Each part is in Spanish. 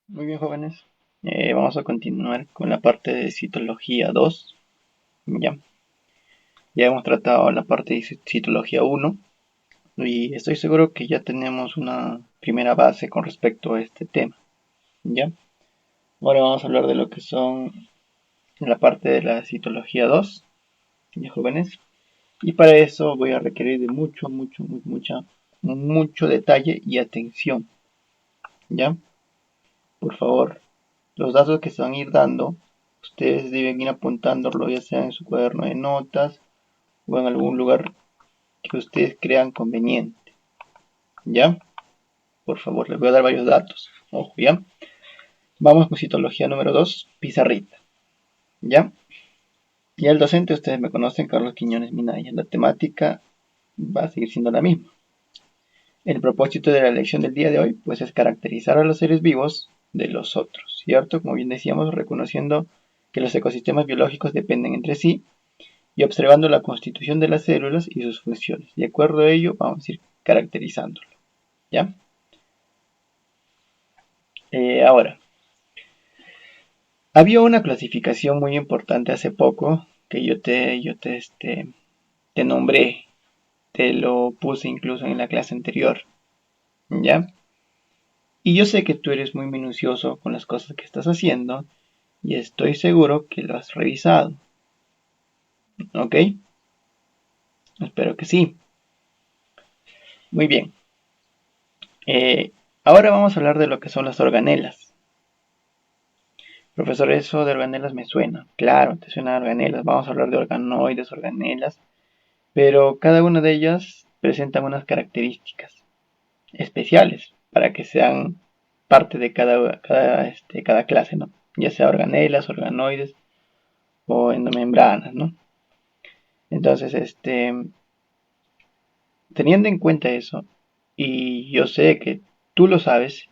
Muy bien, jóvenes. Vamos a continuar con la parte de citología 2. Ya, ya hemos tratado la parte de citología 1 y estoy seguro que ya tenemos una primera base con respecto a este tema. Ya, ahora vamos a hablar de lo que son la parte de la citología 2, ya, jóvenes. Y para eso voy a requerir de mucho detalle y atención. Ya, por favor, los datos que se van a ir dando, ustedes deben ir apuntándolo ya sea en su cuaderno de notas o en algún lugar que ustedes crean conveniente. ¿Ya? Por favor, les voy a dar varios datos. Ojo, ¿ya? Vamos con citología número 2, pizarrita. ¿Ya? Y el docente, ustedes me conocen, Carlos Quiñones Minaya. La temática va a seguir siendo la misma. El propósito de la lección del día de hoy, pues, es caracterizar a los seres vivos de los otros, ¿cierto? Como bien decíamos, reconociendo que los ecosistemas biológicos dependen entre sí y observando la constitución de las células y sus funciones. De acuerdo a ello, vamos a ir caracterizándolo, ¿ya? Ahora, había una clasificación muy importante hace poco que te nombré, te lo puse incluso en la clase anterior, ¿ya? Y yo sé que tú eres muy minucioso con las cosas que estás haciendo y estoy seguro que lo has revisado, ¿ok? Espero que sí. Muy bien. Eh, Ahora vamos a hablar de lo que son las organelas. Profesor, eso de organelas me suena. Claro, te suena a organelas. Vamos a hablar de organoides, organelas, pero cada una de ellas presenta unas características especiales para que sean parte de cada clase, ¿no? Ya sea organelas, organoides o endomembranas, ¿no? Entonces, teniendo en cuenta eso, y yo sé que tú lo sabes,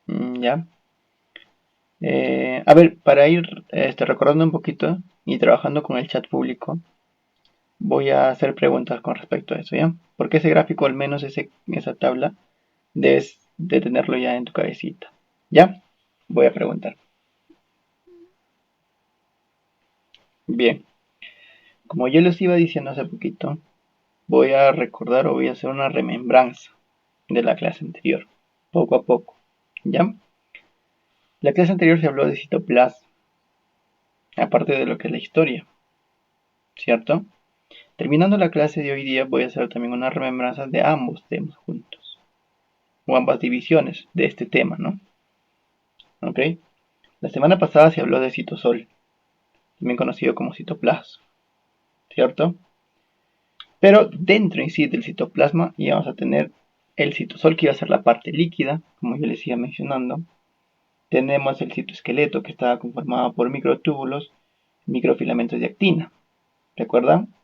¿ya? A ver, para ir recordando un poquito y trabajando con el chat público, voy a hacer preguntas con respecto a eso, ¿ya? Porque ese gráfico, al menos esa tabla, debes de tenerlo ya en tu cabecita. ¿Ya? Voy a preguntar. Bien, como yo les iba diciendo hace poquito, voy a recordar o voy a hacer una remembranza de la clase anterior, poco a poco. ¿Ya? La clase anterior se habló de citoplasma, aparte de lo que es la historia, ¿cierto? Terminando la clase de hoy día voy a hacer también una remembranza de ambos temas juntos, o ambas divisiones de este tema, ¿no? ¿Ok? La semana pasada se habló de citosol, también conocido como citoplasma, ¿cierto? Pero dentro en sí del citoplasma íbamos a tener el citosol, que iba a ser la parte líquida, como yo les iba mencionando. Tenemos el citoesqueleto, que estaba conformado por microtúbulos, microfilamentos de actina. ¿Recuerdan?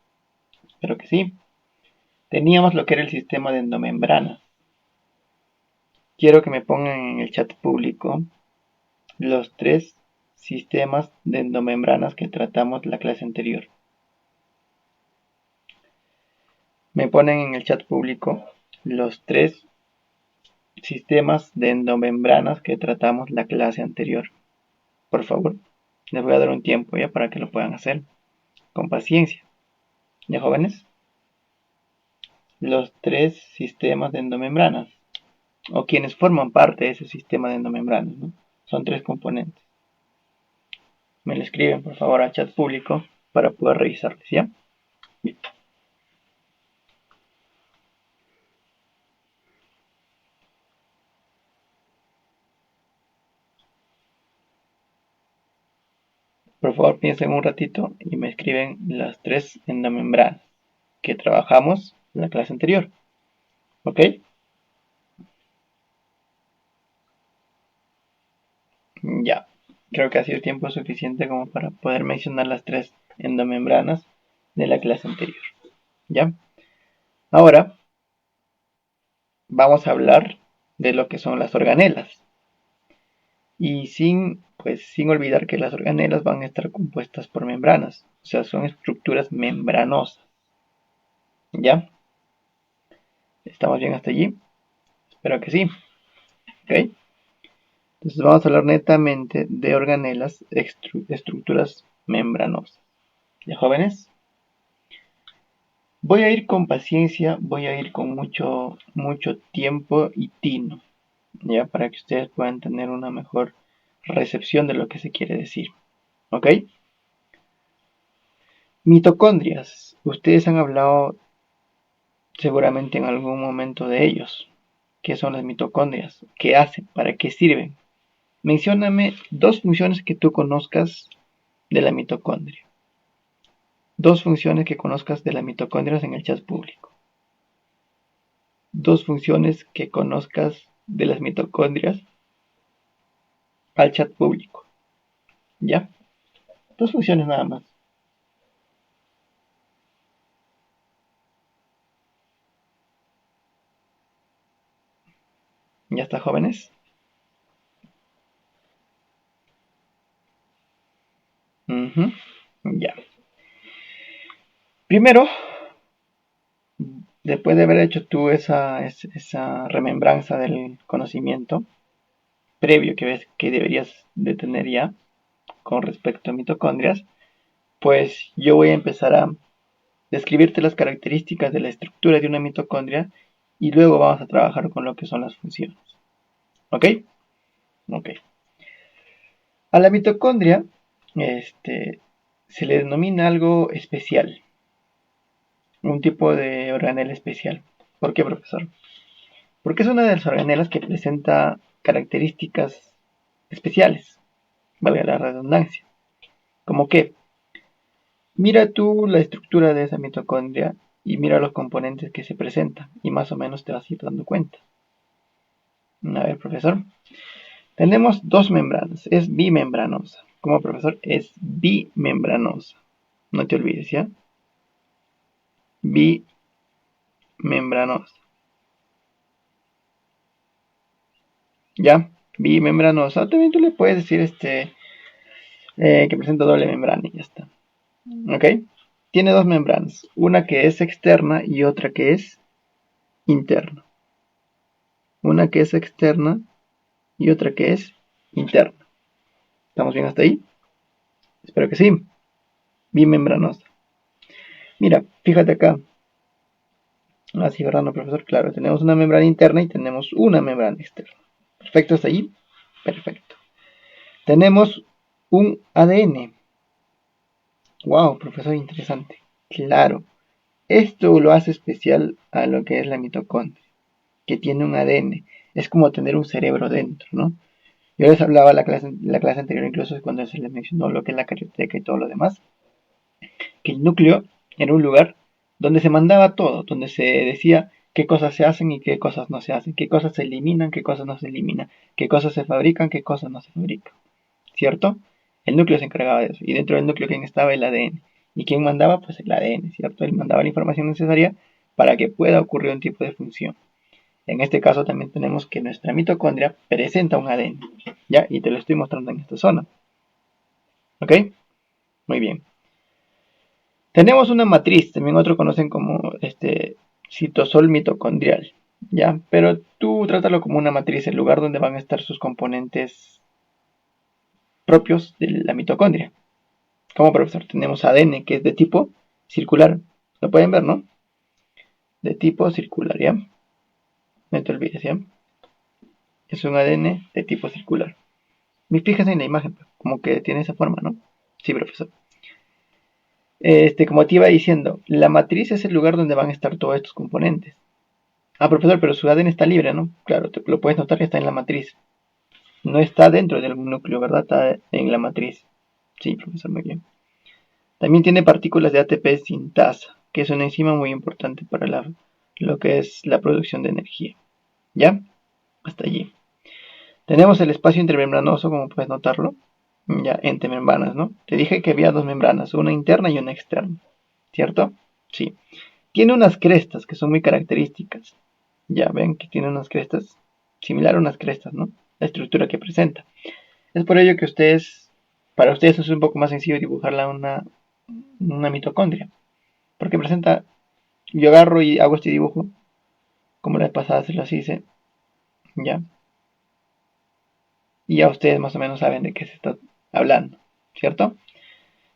Espero que sí. Teníamos lo que era el sistema de endomembrana. Quiero que me pongan en el chat público los tres sistemas de endomembranas que tratamos la clase anterior. Me ponen en el chat público los tres sistemas de endomembranas que tratamos la clase anterior. Por favor, les voy a dar un tiempo ya para que lo puedan hacer con paciencia. ¿Ya, jóvenes? Los tres sistemas de endomembranas, o quienes forman parte de ese sistema de endomembranas, ¿no? Son tres componentes. Me lo escriben, por favor, al chat público para poder revisarles, ¿ya? Bien. Por favor, piensen un ratito y me escriben las tres endomembranas que trabajamos en la clase anterior. ¿Ok? Ya. Creo que ha sido tiempo suficiente como para poder mencionar las tres endomembranas de la clase anterior. ¿Ya? Ahora vamos a hablar de lo que son las organelas. Y sin olvidar que las organelas van a estar compuestas por membranas. O sea, son estructuras membranosas. ¿Ya? ¿Estamos bien hasta allí? Espero que sí. ¿Ok? Entonces vamos a hablar netamente de organelas, estructuras membranosas. ¿Ya, jóvenes? Voy a ir con paciencia, voy a ir con mucho tiempo y tino, ya, para que ustedes puedan tener una mejor recepción de lo que se quiere decir. ¿Ok? Mitocondrias. Ustedes han hablado seguramente en algún momento de ellos. ¿Qué son las mitocondrias? ¿Qué hacen? ¿Para qué sirven? Mencióname dos funciones que tú conozcas de la mitocondria. Dos funciones que conozcas de las mitocondrias en el chat público. Dos funciones que conozcas de las mitocondrias al chat público. ¿Ya? Dos funciones nada más. ¿Ya está, jóvenes? Ya. Primero, después de haber hecho tú esa remembranza del conocimiento previo que ves que deberías de tener ya con respecto a mitocondrias, pues yo voy a empezar a describirte las características de la estructura de una mitocondria y luego vamos a trabajar con lo que son las funciones. ¿Ok? Ok. A la mitocondria se le denomina algo especial, un tipo de organela especial. ¿Por qué, profesor? Porque es una de las organelas que presenta características especiales, valga la redundancia. Como que, mira tú la estructura de esa mitocondria y mira los componentes que se presentan y más o menos te vas a ir dando cuenta. A ver, profesor. Tenemos dos membranas, es bimembranosa. Como profesor, es bimembranosa. No te olvides, ¿ya? Bimembranosa. ¿Ya? Bimembranosa. También tú le puedes decir que presenta doble membrana y ya está. ¿Ok? Tiene dos membranas, una que es externa y otra que es interna. Una que es externa y otra que es interna. ¿Estamos bien hasta ahí? Espero que sí. Bimembranosa. Mira, fíjate acá. Así, ¿verdad, no, profesor? Claro, tenemos una membrana interna y tenemos una membrana externa. ¿Perfecto hasta ahí? Perfecto. Tenemos un ADN. Wow, profesor, interesante. Claro, esto lo hace especial a lo que es la mitocondria, que tiene un ADN. Es como tener un cerebro dentro, ¿no? Yo les hablaba la clase anterior, incluso cuando se les mencionó lo que es la carioteca y todo lo demás, que el núcleo era un lugar donde se mandaba todo, donde se decía qué cosas se hacen y qué cosas no se hacen, qué cosas se eliminan, qué cosas no se eliminan, qué cosas se fabrican, qué cosas no se fabrican, ¿cierto? El núcleo se encargaba de eso, y dentro del núcleo quién estaba el ADN. ¿Y quién mandaba? Pues el ADN, ¿cierto? Él mandaba la información necesaria para que pueda ocurrir un tipo de función. En este caso también tenemos que nuestra mitocondria presenta un ADN, ¿ya? Y te lo estoy mostrando en esta zona. ¿Ok? Muy bien. Tenemos una matriz, también otros conocen como citosol mitocondrial, ¿ya? Pero tú trátalo como una matriz, el lugar donde van a estar sus componentes propios de la mitocondria. Como profesor, tenemos ADN que es de tipo circular. Lo pueden ver, ¿no? De tipo circular, ¿ya? No te olvides, ¿ya? Es un ADN de tipo circular. Fíjense en la imagen, como que tiene esa forma, ¿no? Sí, profesor. Como te iba diciendo, la matriz es el lugar donde van a estar todos estos componentes. Ah, profesor, pero su ADN está libre, ¿no? Claro, te lo puedes notar que está en la matriz. No está dentro de algún núcleo, ¿verdad? Está en la matriz. Sí, profesor, muy bien. También tiene partículas de ATP sintasa, que es una enzima muy importante para lo que es la producción de energía. ¿Ya? Hasta allí. Tenemos el espacio intermembranoso, como puedes notarlo. Ya, entre membranas, ¿no? Te dije que había dos membranas, una interna y una externa. ¿Cierto? Sí. Tiene unas crestas que son muy características. Ya ven que tiene unas crestas, similar a unas crestas, ¿no? La estructura que presenta. Es por ello que para ustedes es un poco más sencillo dibujarla una mitocondria. Porque presenta, yo agarro y hago este dibujo, como la vez pasada se los hice, ya. y ya ustedes más o menos saben de qué se está hablando, ¿cierto?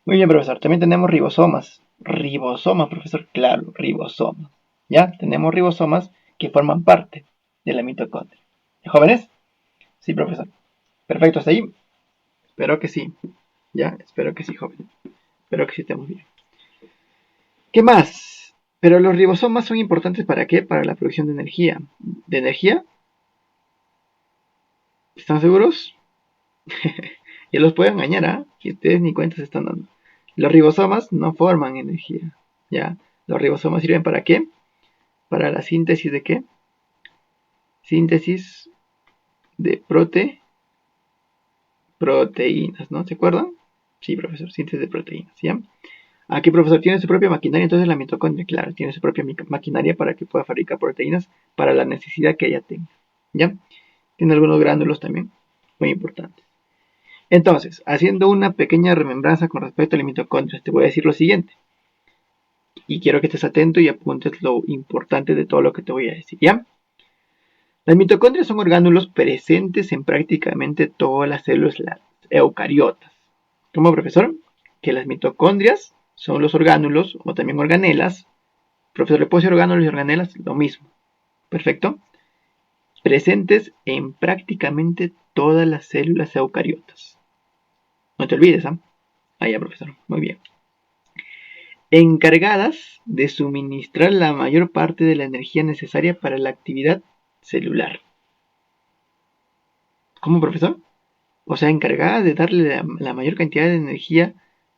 Muy bien, profesor. También tenemos ribosomas. Ribosomas, profesor, claro, ribosomas. ¿Ya? Tenemos ribosomas que forman parte de la mitocondria. ¿Jóvenes? Sí, profesor. Perfecto, ¿hasta ahí? Espero que sí. ¿Ya? Espero que sí, jóvenes. Espero que sí estemos bien. ¿Qué más? Pero los ribosomas son importantes ¿para qué? Para la producción de energía. ¿De energía? ¿Están seguros? Ya los puedo engañar, ¿ah? Que ustedes ni cuenta se están dando. Los ribosomas no forman energía. ¿Ya? Los ribosomas sirven ¿para qué? Para la síntesis de qué? Síntesis de proteínas, ¿no? ¿Se acuerdan? Sí, profesor, síntesis de proteínas, ¿ya? Aquí, profesor, tiene su propia maquinaria, entonces la mitocondria, claro, tiene su propia maquinaria para que pueda fabricar proteínas para la necesidad que ella tenga, ¿ya? Tiene algunos gránulos también, muy importantes. Entonces, haciendo una pequeña remembranza con respecto a la mitocondria, te voy a decir lo siguiente. Y quiero que estés atento y apuntes lo importante de todo lo que te voy a decir, ¿ya? Las mitocondrias son orgánulos presentes en prácticamente todas las células eucariotas. ¿Cómo, profesor? Que las mitocondrias son los orgánulos, o también organelas. Profesor, ¿le puedo decir orgánulos y organelas? Lo mismo. Perfecto. Presentes en prácticamente todas las células eucariotas. No te olvides, ¿ah? Ah, ya, profesor. Muy bien. Encargadas de suministrar la mayor parte de la energía necesaria para la actividad celular. ¿Cómo, profesor? O sea, encargada de darle la mayor cantidad de energía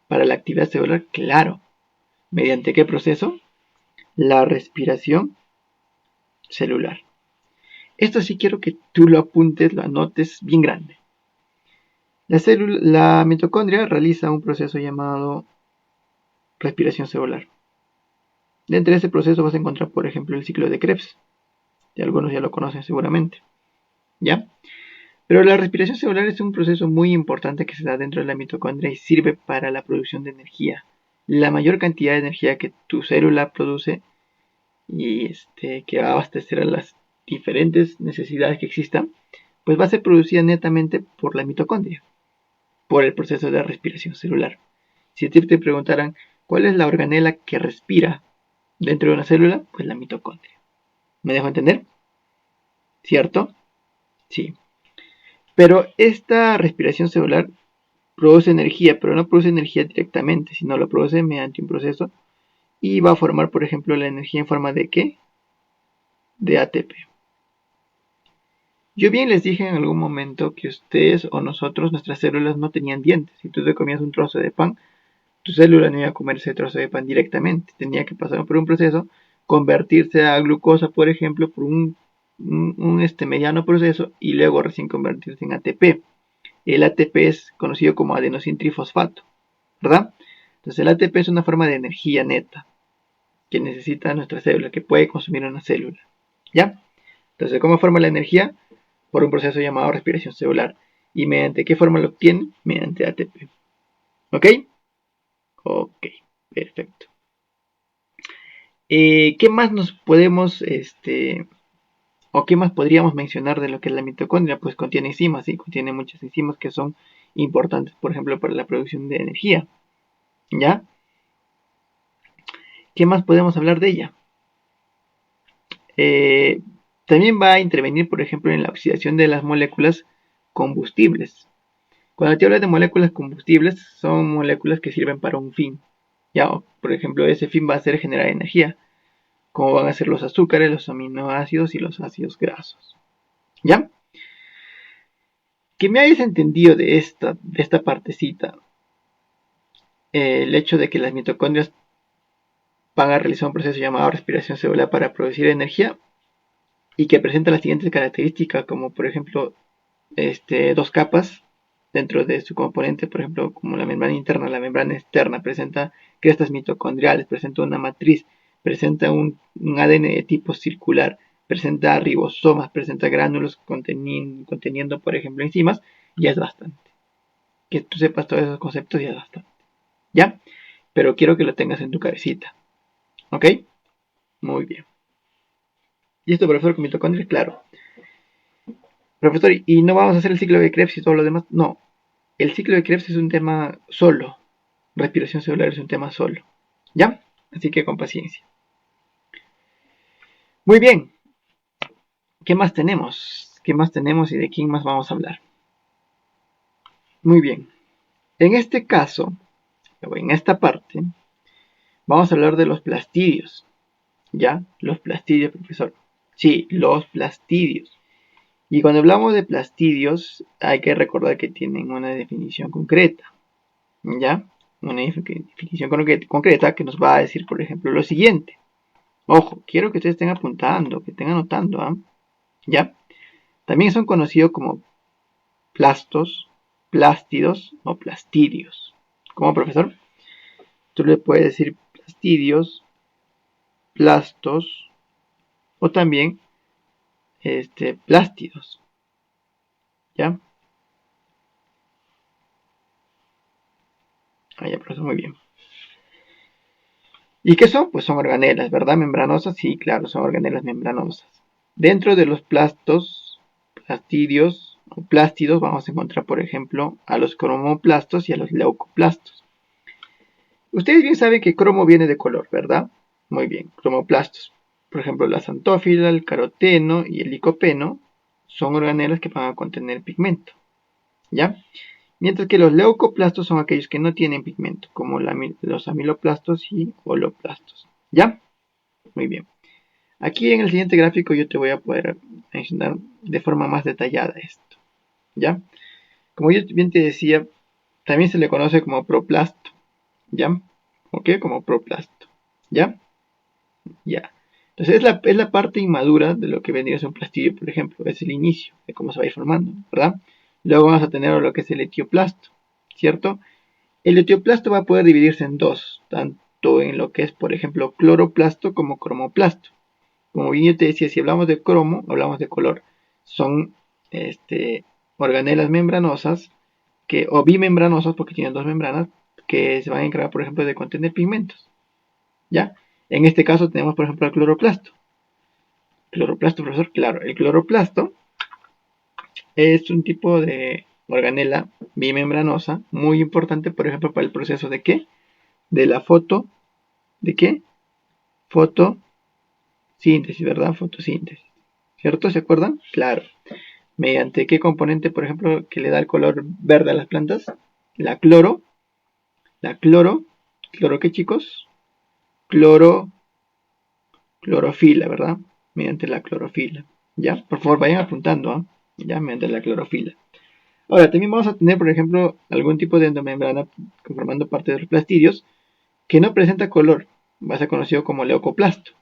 para la actividad celular, claro. ¿Mediante qué proceso? La respiración celular. Esto sí quiero que tú lo apuntes, lo anotes bien grande. La mitocondria realiza un proceso llamado respiración celular. Dentro de ese proceso vas a encontrar, por ejemplo, el ciclo de Krebs. Y algunos ya lo conocen seguramente. ¿Ya? Pero la respiración celular es un proceso muy importante que se da dentro de la mitocondria y sirve para la producción de energía. La mayor cantidad de energía que tu célula produce y que va a abastecer a las diferentes necesidades que existan, pues va a ser producida netamente por la mitocondria, por el proceso de respiración celular. Si a ti te preguntaran cuál es la organela que respira dentro de una célula, pues la mitocondria. ¿Me dejo entender? ¿Cierto? Sí. Pero esta respiración celular produce energía, pero no produce energía directamente, sino lo produce mediante un proceso y va a formar, por ejemplo, la energía en forma de ¿qué? De ATP. Yo bien les dije en algún momento que ustedes o nosotros, nuestras células no tenían dientes. Si tú te comías un trozo de pan, tu célula no iba a comer ese trozo de pan directamente. Tenía que pasar por un proceso, convertirse a glucosa, por ejemplo, por un mediano proceso y luego recién convertirse en ATP. El ATP es conocido como adenosín trifosfato, ¿verdad? Entonces el ATP es una forma de energía neta que necesita nuestra célula, que puede consumir una célula, ¿ya? Entonces, ¿cómo forma la energía? Por un proceso llamado respiración celular. ¿Y mediante qué forma lo obtiene? Mediante ATP. ¿Ok? Ok, perfecto. ¿Qué más nos podemos, o qué más podríamos mencionar de lo que es la mitocondria? Pues contiene enzimas, ¿sí? Contiene muchas enzimas que son importantes, por ejemplo, para la producción de energía. ¿Ya? ¿Qué más podemos hablar de ella? También va a intervenir, por ejemplo, en la oxidación de las moléculas combustibles. Cuando te hablas de moléculas combustibles, son moléculas que sirven para un fin. Ya, por ejemplo, ese fin va a ser generar energía, como van a ser los azúcares, los aminoácidos y los ácidos grasos. ¿Ya? Que me hayas entendido de esta partecita, el hecho de que las mitocondrias van a realizar un proceso llamado respiración celular para producir energía y que presenta las siguientes características, como por ejemplo, dos capas dentro de su componente, por ejemplo, como la membrana interna, la membrana externa, presenta crestas mitocondriales, presenta una matriz, presenta un ADN de tipo circular, presenta ribosomas, presenta gránulos conteniendo, por ejemplo, enzimas, ya es bastante. Que tú sepas todos esos conceptos ya es bastante. ¿Ya? Pero quiero que lo tengas en tu cabecita. ¿Ok? Muy bien. ¿Y esto, profesor, con mitocondrias? Claro. Profesor, ¿y no vamos a hacer el ciclo de Krebs y todo lo demás? No, el ciclo de Krebs es un tema solo. Respiración celular es un tema solo. ¿Ya? Así que con paciencia. Muy bien. ¿Qué más tenemos? ¿Qué más tenemos y de quién más vamos a hablar? Muy bien. En este caso, o en esta parte, vamos a hablar de los plastidios. ¿Ya? Los plastidios, profesor. Sí, los plastidios. Y cuando hablamos de plastidios, hay que recordar que tienen una definición concreta. ¿Ya? Una definición concreta que nos va a decir, por ejemplo, lo siguiente. Ojo, quiero que ustedes estén apuntando, que estén anotando, ¿ah? ¿Ya? También son conocidos como plastos, plástidos o plastidios. ¿Cómo, profesor? Tú le puedes decir plastidios, plastos o también plástidos. ¿Ya? Ah, ya, profesor, muy bien. ¿Y qué son? Pues son organelas, ¿verdad? Membranosas, sí, claro, son organelas membranosas. Dentro de los plastos, plastidios o plástidos, vamos a encontrar, por ejemplo, a los cromoplastos y a los leucoplastos. Ustedes bien saben que cromo viene de color, ¿verdad? Muy bien, cromoplastos. Por ejemplo, la xantófila, el caroteno y el licopeno son organelas que van a contener pigmento, ¿ya? Mientras que los leucoplastos son aquellos que no tienen pigmento, como los amiloplastos y holoplastos, ¿ya? Muy bien. Aquí en el siguiente gráfico yo te voy a poder mencionar de forma más detallada esto, ¿ya? Como yo bien te decía, también se le conoce como proplasto, ¿ya? ¿Ok? Como proplasto, ¿ya? Ya. Entonces es la parte inmadura de lo que vendría a ser un plastidio, por ejemplo. Es el inicio de cómo se va a ir formando, ¿verdad? Luego vamos a tener lo que es el etioplasto, ¿cierto? El etioplasto va a poder dividirse en dos, tanto en lo que es, por ejemplo, cloroplasto como cromoplasto. Como bien yo te decía, si hablamos de cromo, hablamos de color. Son organelas membranosas o bimembranosas, porque tienen dos membranas, que se van a encargar, por ejemplo, de contener pigmentos. ¿Ya? En este caso tenemos, por ejemplo, el cloroplasto. Cloroplasto, profesor, claro. El cloroplasto es un tipo de organela bimembranosa muy importante, por ejemplo, para el proceso de ¿qué? De la ¿de qué? Fotosíntesis, ¿verdad? Fotosíntesis. ¿Cierto? ¿Se acuerdan? Claro. ¿Mediante qué componente, por ejemplo, que le da el color verde a las plantas? La cloro. La cloro. ¿Cloro qué, chicos? Cloro, clorofila, ¿verdad? Mediante la clorofila. ¿Ya? Por favor, vayan apuntando, ¿ah? Ya, mediante la clorofila. Ahora, también vamos a tener, por ejemplo, algún tipo de endomembrana conformando parte de los plastidios que no presenta color. Va a ser conocido como leucoplasto.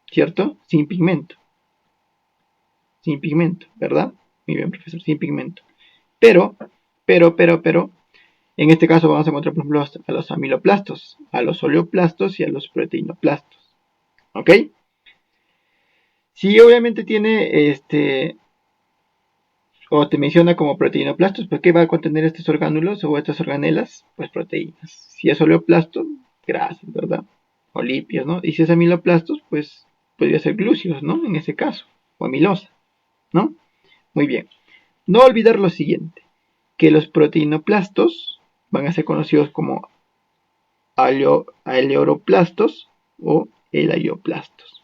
¿Cierto? Sin pigmento. Sin pigmento, ¿verdad? Muy bien, profesor, sin pigmento. Pero, en este caso vamos a encontrar, por ejemplo, a los amiloplastos, a los oleoplastos y a los proteinoplastos. ¿Ok? Si obviamente tiene o te menciona como proteinoplastos, pues ¿qué va a contener estos orgánulos o estas organelas? Pues proteínas. Si es oleoplasto, grasas, ¿verdad? O lípidos, ¿no? Y si es amiloplastos, pues podría ser glúcidos, ¿no? En ese caso, o amilosa, ¿no? Muy bien. No olvidar lo siguiente, que los proteinoplastos van a ser conocidos como aleoroplastos o elaioplastos.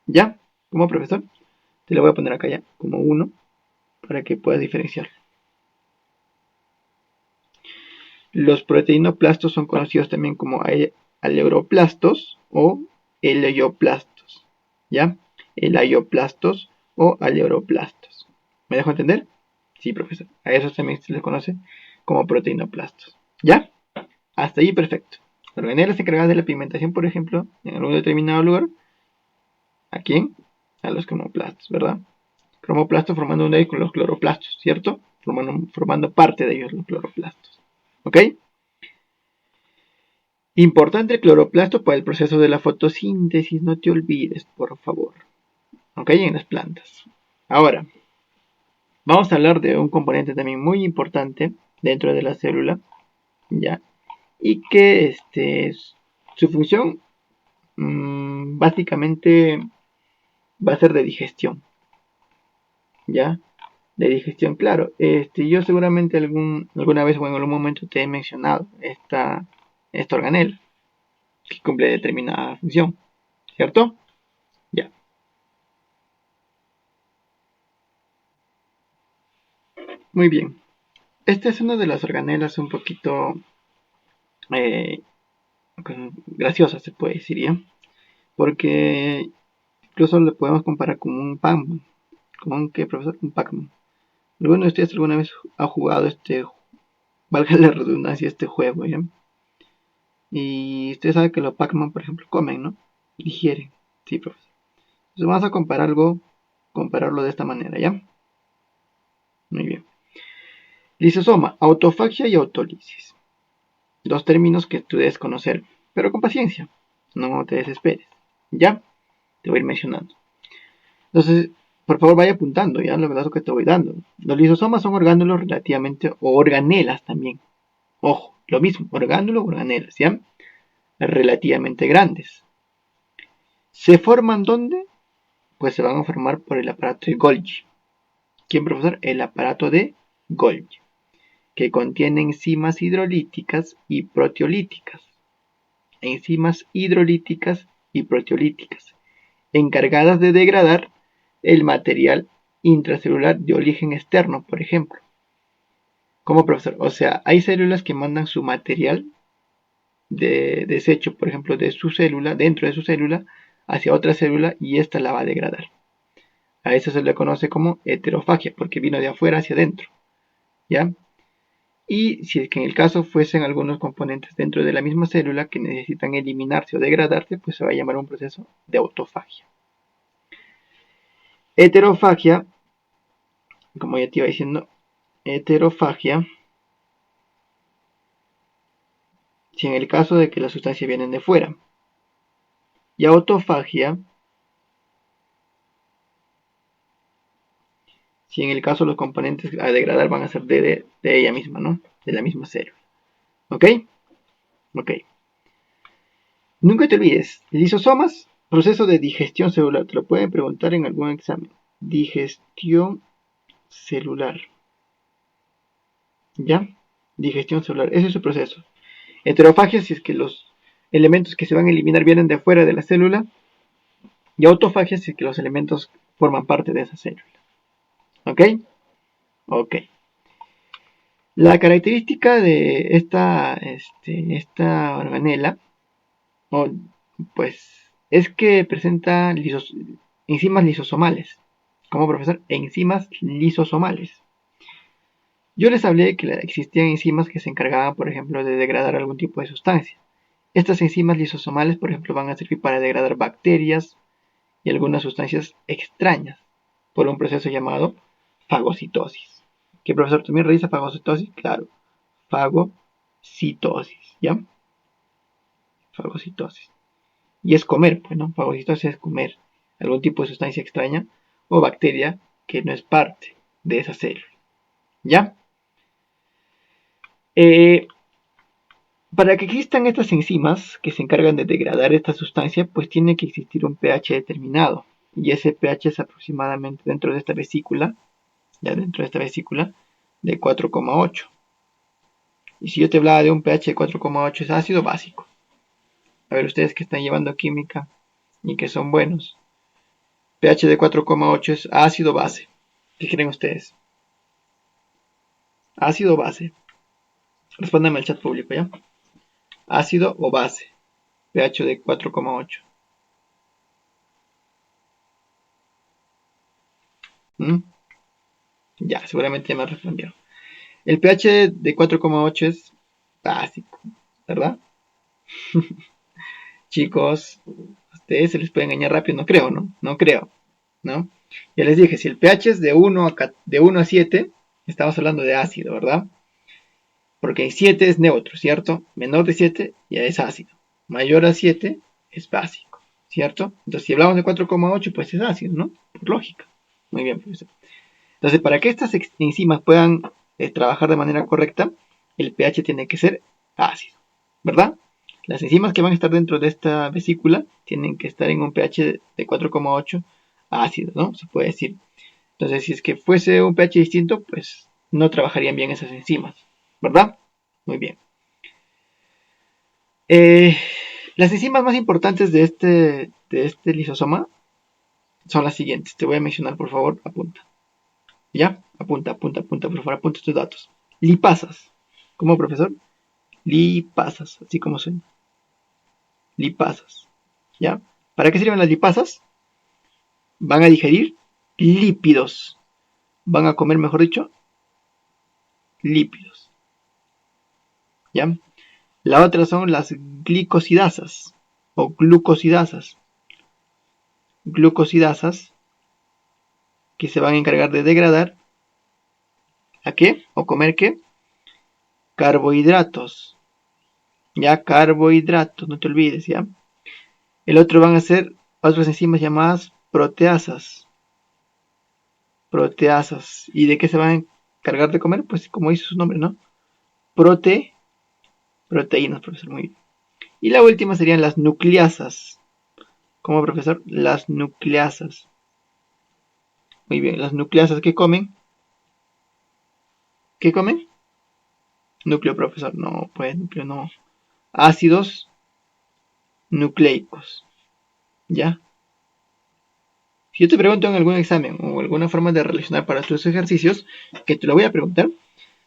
¿Ya? Como profesor, te lo voy a poner acá ya, como uno, para que puedas diferenciar. Los proteinoplastos son conocidos también como aleoroplastos o elaioplastos. ¿Ya? Elaioplastos o aleoroplastos. ¿Me dejo entender? Sí, profesor. A esos también se les conoce como proteinoplastos. ¿Ya? Hasta ahí perfecto. Organelas encargadas de la pigmentación, por ejemplo, en algún determinado lugar. ¿A quién? A los cromoplastos, ¿verdad? Cromoplastos formando un con los cloroplastos, ¿cierto? Formando parte de ellos los cloroplastos. ¿Ok? Importante el cloroplasto para el proceso de la fotosíntesis, no te olvides, por favor. ¿Ok? En las plantas. Ahora, vamos a hablar de un componente también muy importante dentro de la célula, ¿ya? Y que su función básicamente va a ser de digestión, ¿ya? de digestión, claro. Yo seguramente alguna vez o en algún momento te he mencionado esta organela que cumple determinada función, ¿cierto? Ya. Muy bien. Esta es una de las organelas un poquito eh, graciosas, se puede decir, ¿ya? Porque incluso lo podemos comparar con un Pac-Man. ¿Con un qué, profesor? Un Pac-Man. ¿Alguno de ustedes alguna vez ha jugado valga la redundancia, este juego, ¿ya? Y usted sabe que los Pac-Man, por ejemplo, comen, ¿no? Digieren. Sí, profesor. Entonces vamos a compararlo de esta manera, ¿ya? Muy bien. Lisosoma, autofagia y autólisis. Dos términos que tú debes conocer, pero con paciencia. No te desesperes. ¿Ya? Te voy a ir mencionando. Entonces, por favor, vaya apuntando, ¿ya? Los datos que te voy dando. Los lisosomas son orgánulos relativamente, o organelas también. Ojo, lo mismo, orgánulos, organelas, ¿ya? Relativamente grandes. ¿Se forman dónde? Pues se van a formar por el aparato de Golgi. ¿Quién, profesor? El aparato de Golgi, que contiene enzimas hidrolíticas y proteolíticas. Enzimas hidrolíticas y proteolíticas, encargadas de degradar el material intracelular de origen externo, por ejemplo. ¿Cómo, profesor? O sea, hay células que mandan su material de desecho, por ejemplo, de su célula, dentro de su célula, hacia otra célula y ésta la va a degradar. A eso se le conoce como heterofagia, porque vino de afuera hacia adentro, ¿ya? Y si es que en el caso fuesen algunos componentes dentro de la misma célula que necesitan eliminarse o degradarse, pues se va a llamar un proceso de autofagia. Heterofagia, como ya te iba diciendo, heterofagia, si en el caso de que las sustancias vienen de fuera. Y autofagia, si en el caso los componentes a degradar van a ser de ella misma, ¿no? De la misma célula. ¿Ok? Ok. Nunca te olvides, lisosomas, proceso de digestión celular. Te lo pueden preguntar en algún examen. Digestión celular. ¿Ya? Digestión celular. Ese es su proceso. Heterofagia, si es que los elementos que se van a eliminar vienen de fuera de la célula. Y autofagia, si es que los elementos forman parte de esa célula. ¿Ok? Ok. La característica de esta organela, pues, es que presenta enzimas lisosomales. ¿Cómo, profesor? Enzimas lisosomales. Yo les hablé de que existían enzimas que se encargaban, por ejemplo, de degradar algún tipo de sustancia. Estas enzimas lisosomales, por ejemplo, van a servir para degradar bacterias y algunas sustancias extrañas por un proceso llamado fagocitosis. ¿Qué, profesor, también realiza fagocitosis? Claro, fagocitosis, ¿ya? Fagocitosis. Y es comer, pues, ¿no? Fagocitosis es comer algún tipo de sustancia extraña o bacteria que no es parte de esa célula, ¿ya? Para que existan estas enzimas que se encargan de degradar esta sustancia, pues tiene que existir un pH determinado. Y ese pH es aproximadamente dentro de esta vesícula, de 4,8. Y si yo te hablaba de un pH de 4,8 es ácido básico. A ver, ustedes que están llevando química y que son buenos. pH de 4,8 es ácido base. ¿Qué creen ustedes? Ácido o base. Respóndanme al chat público, ¿ya? Ácido o base. pH de 4,8. ¿Mm? Ya, seguramente ya me respondieron. El pH de 4,8 es básico, ¿verdad? Chicos, a ustedes se les puede engañar rápido, no creo, ¿no? No creo, ¿no? Ya les dije, si el pH es de 1 a 7, estamos hablando de ácido, ¿verdad? Porque 7 es neutro, ¿cierto? Menor de 7 ya es ácido. Mayor a 7 es básico, ¿cierto? Entonces, si hablamos de 4,8, pues es ácido, ¿no? Por lógica. Muy bien, profesor. Entonces, para que estas enzimas puedan trabajar de manera correcta, el pH tiene que ser ácido, ¿verdad? Las enzimas que van a estar dentro de esta vesícula tienen que estar en un pH de 4,8 ácido, ¿no? Se puede decir. Entonces, si es que fuese un pH distinto, pues no trabajarían bien esas enzimas, ¿verdad? Muy bien. Las enzimas más importantes de este lisosoma son las siguientes. Te voy a mencionar, por favor, apunta. ¿Ya? Apunta, apunta, apunta, por favor, apunta tus datos. Lipasas. ¿Cómo, profesor? Lipasas, así como suena. Lipasas. ¿Ya? ¿Para qué sirven las lipasas? Van a digerir lípidos. Van a comer, mejor dicho, lípidos. ¿Ya? La otra son las glicosidasas o glucosidasas. Glucosidasas que se van a encargar de degradar ¿a qué? ¿O comer qué? Carbohidratos. Ya, carbohidratos, no te olvides, ¿ya? El otro van a ser otras enzimas llamadas proteasas. Proteasas. ¿Y de qué se van a encargar de comer? Pues como dice su nombre, ¿no? Proteínas, profesor, muy bien. Y la última serían las nucleasas. ¿Cómo, profesor? Las nucleasas. Muy bien, las nucleasas, ¿qué comen? ¿Qué comen? Núcleo, profesor. No, pues núcleo no. Ácidos nucleicos. ¿Ya? Si yo te pregunto en algún examen o alguna forma de relacionar para tus ejercicios, que te lo voy a preguntar,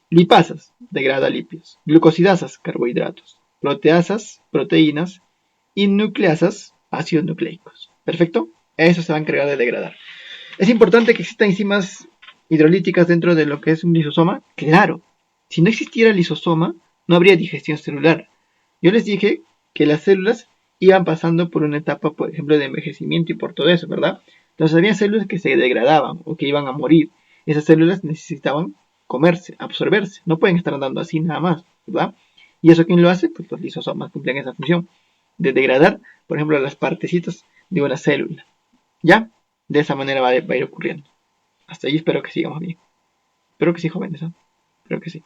lipasas, degrada lípidos, glucosidasas, carbohidratos, proteasas, proteínas, y nucleasas, ácidos nucleicos. ¿Perfecto? Eso se va a encargar de degradar. ¿Es importante que existan enzimas hidrolíticas dentro de lo que es un lisosoma? Claro. Si no existiera el lisosoma, no habría digestión celular. Yo les dije que las células iban pasando por una etapa, por ejemplo, de envejecimiento y por todo eso, ¿verdad? Entonces había células que se degradaban o que iban a morir. Esas células necesitaban comerse, absorberse. No pueden estar andando así nada más, ¿verdad? ¿Y eso quién lo hace? Pues los lisosomas cumplen esa función de degradar, por ejemplo, las partecitas de una célula. ¿Ya? De esa manera va a ir ocurriendo. Hasta ahí espero que sigamos bien. Espero que sí, jóvenes, ¿eh? Espero que sí.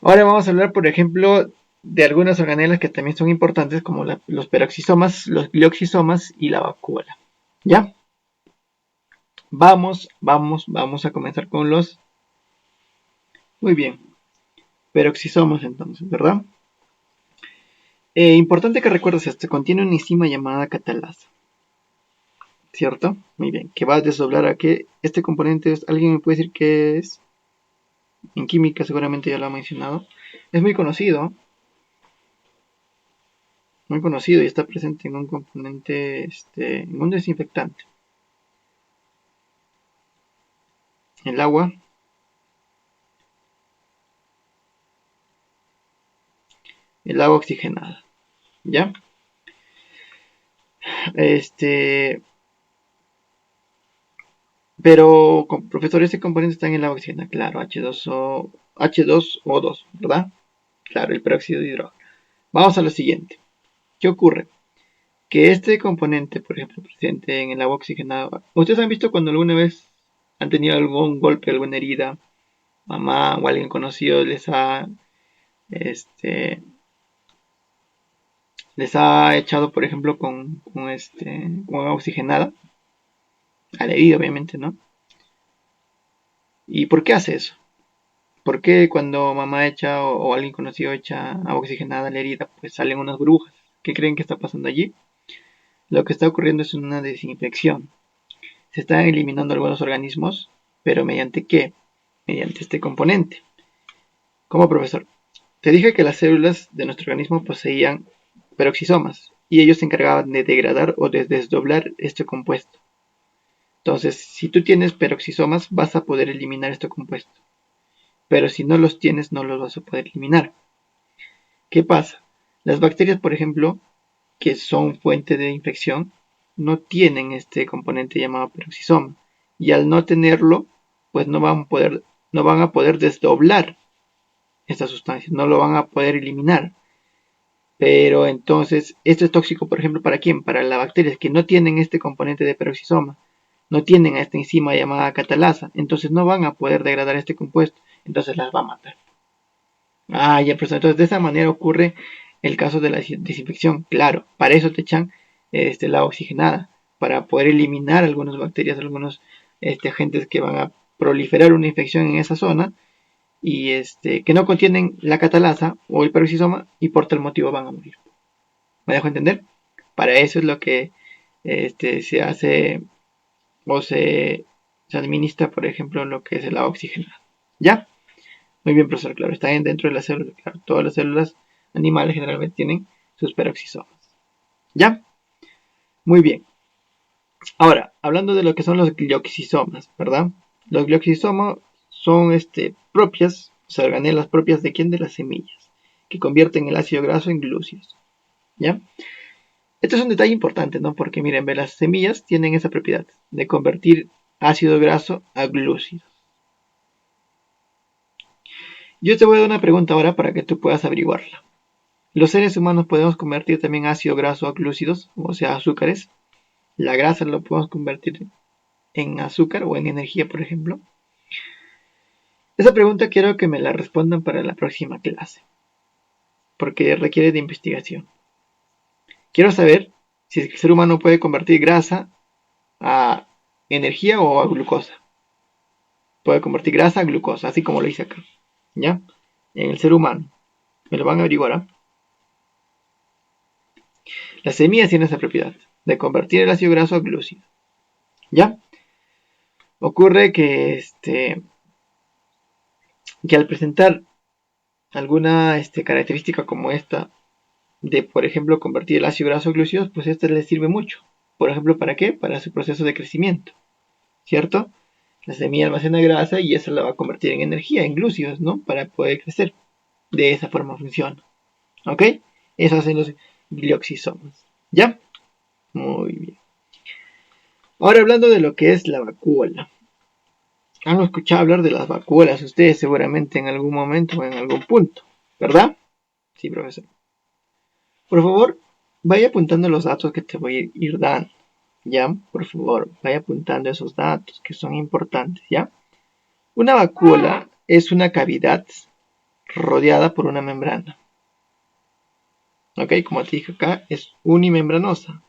Ahora vamos a hablar, por ejemplo, de algunas organelas que también son importantes, como los peroxisomas, los glioxisomas y la vacuola. ¿Ya? Vamos a comenzar con los... Muy bien. Peroxisomas entonces, ¿verdad? Importante que recuerdes esto, contiene una enzima llamada catalasa. ¿Cierto? Muy bien. Que va a desdoblar a que este componente es... ¿Alguien me puede decir qué es? En química seguramente ya lo ha mencionado. Es muy conocido y está presente en un componente, en un desinfectante. El agua oxigenada, ¿ya? Pero, profesor, ese componente está en el agua oxigenada, claro, H2O2, ¿verdad? Claro, el peróxido de hidrógeno. Vamos a lo siguiente. ¿Qué ocurre? Que este componente, por ejemplo, presente en el agua oxigenada, ¿ustedes han visto cuando alguna vez han tenido algún golpe, alguna herida, mamá o alguien conocido este, les ha echado, por ejemplo, con agua oxigenada? A la herida, obviamente, ¿no? ¿Y por qué hace eso? ¿Por qué cuando mamá echa o alguien conocido echa agua oxigenada a la herida, pues salen unas burbujas? ¿Qué creen que está pasando allí? Lo que está ocurriendo es una desinfección. Se están eliminando algunos organismos, pero ¿mediante qué? Mediante este componente. ¿Cómo, profesor? Te dije que las células de nuestro organismo poseían peroxisomas y ellos se encargaban de degradar o de desdoblar este compuesto. Entonces, si tú tienes peroxisomas, vas a poder eliminar este compuesto. Pero si no los tienes, no los vas a poder eliminar. ¿Qué pasa? Las bacterias, por ejemplo, que son fuente de infección, no tienen este componente llamado peroxisoma. Y al no tenerlo, pues no van a poder desdoblar esta sustancia, no lo van a poder eliminar. Pero entonces, esto es tóxico, por ejemplo, ¿para quién? Para las bacterias que no tienen este componente de peroxisoma, no tienen esta enzima llamada catalasa, entonces no van a poder degradar este compuesto, entonces las va a matar. Ya, profesor, entonces de esa manera ocurre el caso de la desinfección. Claro, para eso te echan la oxigenada, para poder eliminar algunas bacterias, algunos agentes que van a proliferar una infección en esa zona y que no contienen la catalasa o el peroxisoma y por tal motivo van a morir. ¿Me dejo entender? Para eso es lo que se hace o se administra, por ejemplo, lo que es el agua oxigenada. ¿Ya? Muy bien, profesor, claro, está dentro de las células. Claro, todas las células animales generalmente tienen sus peroxisomas. ¿Ya? Muy bien. Ahora, hablando de lo que son los glioxisomas, ¿verdad? Los glioxisomas son propias, o sea, organelas propias de quién? De las semillas, que convierten el ácido graso en glúcidos. ¿Ya? Esto es un detalle importante, ¿no? Porque miren, las semillas tienen esa propiedad de convertir ácido graso a glúcidos. Yo te voy a dar una pregunta ahora para que tú puedas averiguarla. ¿Los seres humanos podemos convertir también ácido graso a glúcidos, o sea, azúcares? ¿La grasa lo podemos convertir en azúcar o en energía, por ejemplo? Esa pregunta quiero que me la respondan para la próxima clase, porque requiere de investigación. Quiero saber si el ser humano puede convertir grasa a energía o a glucosa. Puede convertir grasa a glucosa, así como lo hice acá. ¿Ya? En el ser humano. Me lo van a averiguar, ¿eh? Las semillas tienen esa propiedad de convertir el ácido graso a glúcido. ¿Ya? Ocurre que al presentar alguna característica como esta de, por ejemplo, convertir el ácido graso a glúcidos, pues esta les sirve mucho. Por ejemplo, ¿para qué? Para su proceso de crecimiento, ¿cierto? La semilla almacena grasa y esa la va a convertir en energía, en glúcidos, ¿no? Para poder crecer. De esa forma funciona. ¿Ok? Eso hacen los glioxisomas. ¿Ya? Muy bien. Ahora hablando de lo que es la vacuola. Han escuchado hablar de las vacuolas ustedes seguramente en algún momento o en algún punto, ¿verdad? Sí, profesor. Por favor, vaya apuntando los datos que te voy a ir dando. ¿Ya? Por favor, vaya apuntando esos datos que son importantes, ¿ya? Una vacuola es una cavidad rodeada por una membrana. ¿Ok? Como te dije acá, es unimembranosa.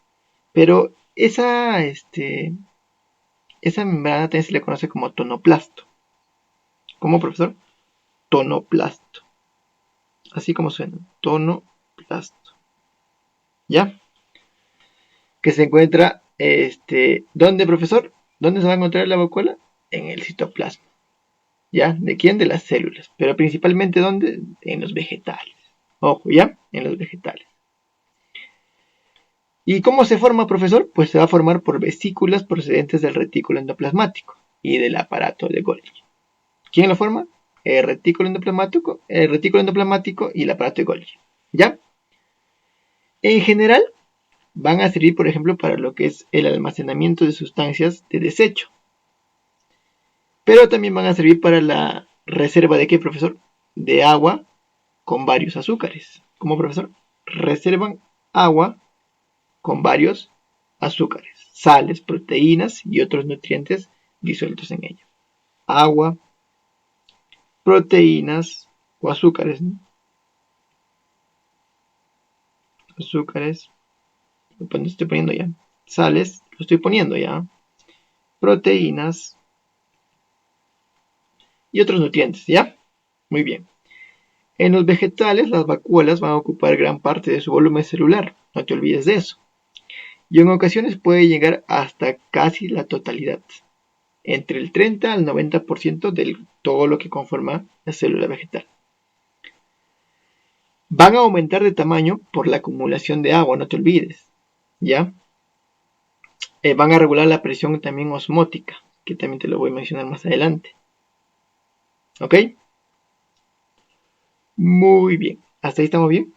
Pero esa membrana también se le conoce como tonoplasto. ¿Cómo, profesor? Tonoplasto. Así como suena, tonoplasto. ¿Ya? Que se encuentra, ¿dónde, profesor? ¿Dónde se va a encontrar la vacuola? En el citoplasma. ¿Ya? ¿De quién? De las células. Pero principalmente, ¿dónde? En los vegetales. Ojo, ¿ya? En los vegetales. ¿Y cómo se forma, profesor? Pues se va a formar por vesículas procedentes del retículo endoplasmático y del aparato de Golgi. ¿Quién lo forma? El retículo endoplasmático y el aparato de Golgi. ¿Ya? En general, van a servir, por ejemplo, para lo que es el almacenamiento de sustancias de desecho. Pero también van a servir para la reserva de ¿qué, profesor? De agua con varios azúcares. ¿Cómo, profesor? Reservan agua con varios azúcares, sales, proteínas y otros nutrientes disueltos en ella. Agua, proteínas o azúcares, ¿no? Azúcares, lo estoy poniendo ya. Sales, lo estoy poniendo ya. Proteínas y otros nutrientes, ¿ya? Muy bien. En los vegetales, las vacuolas van a ocupar gran parte de su volumen celular, no te olvides de eso. Y en ocasiones puede llegar hasta casi la totalidad, entre el 30 al 90% de todo lo que conforma la célula vegetal. Van a aumentar de tamaño por la acumulación de agua, no te olvides, ¿ya? Van a regular la presión también osmótica, que también te lo voy a mencionar más adelante. ¿Ok? Muy bien. ¿Hasta ahí estamos bien?